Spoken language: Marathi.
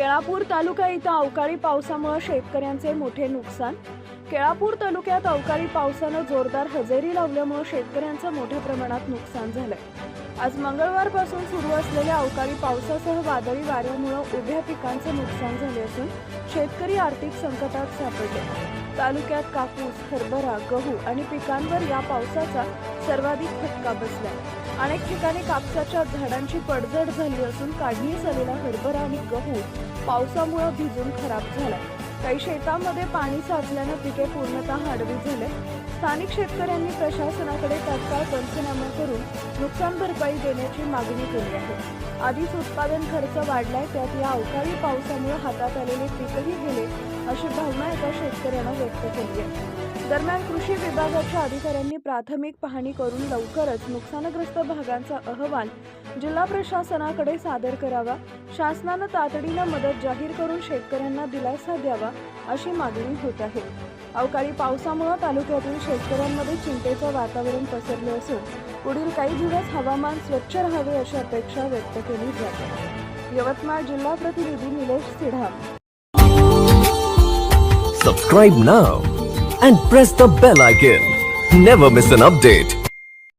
केळापूर तालुका इथं अवकाळी पावसामुळे शेतकऱ्यांचे मोठे नुकसान। केळापूर तालुक्यात अवकाळी पावसानं जोरदार हजेरी लावल्यामुळे शेतकऱ्यांचं मोठ्या प्रमाणात नुकसान झालंय। आज मंगळवारपासून सुरू असलेल्या अवकाळी पावसासह वादळी वाऱ्यामुळे उभ्या पिकांचे नुकसान झाले असून शेतकरी आर्थिक संकटात सापडले। तालुक्यात कापूस, हरभरा, गहू आणि पिकांवर या पावसाचा सर्वाधिक फटका बसला। अनेक ठिकाणी कापसाच्या झाडांची पडझड झाली असून काढणीस आलेला हरभरा आणि गहू पावसामुळे भिजून खराब झाला। काही शेतांमध्ये पाणी साचल्याने पिके पूर्णतः आडवी झाले। स्थानिक शेतकऱ्यांनी प्रशासनाकडे तात्काळ पंचनामा करून नुकसान भरपाई देण्याची मागणी केली आहे। आधीच उत्पादन खर्च वाढलाय, त्यात या अवकाळी पावसामुळे हातात आलेले पीकही गेले अशी भावना एका शेतकऱ्यानं व्यक्त केली आहे। दरम्यान कृषी विभागाच्या अधिकाऱ्यांनी प्राथमिक पाहणी करून लवकरच नुकसानग्रस्त भागांचा अहवाल जिल्हा प्रशासनाकडे सादर करावा। शासनानं तातडीनं मदत जाहीर करून शेतकऱ्यांना दिलासा द्यावा अशी मागणी होत आहे। अवकाळी पावसामुळे तालुक्यातील शेतकऱ्यांमध्ये चिंतेचं वातावरण पसरले असून पुढील काही दिवस हवामान स्वच्छ राहावे अशी अपेक्षा व्यक्त केली जाते। यवतमाळ जिल्हा प्रतिनिधी Nilesh सिढाम। Subscribe now and press the bell icon. Never miss an update.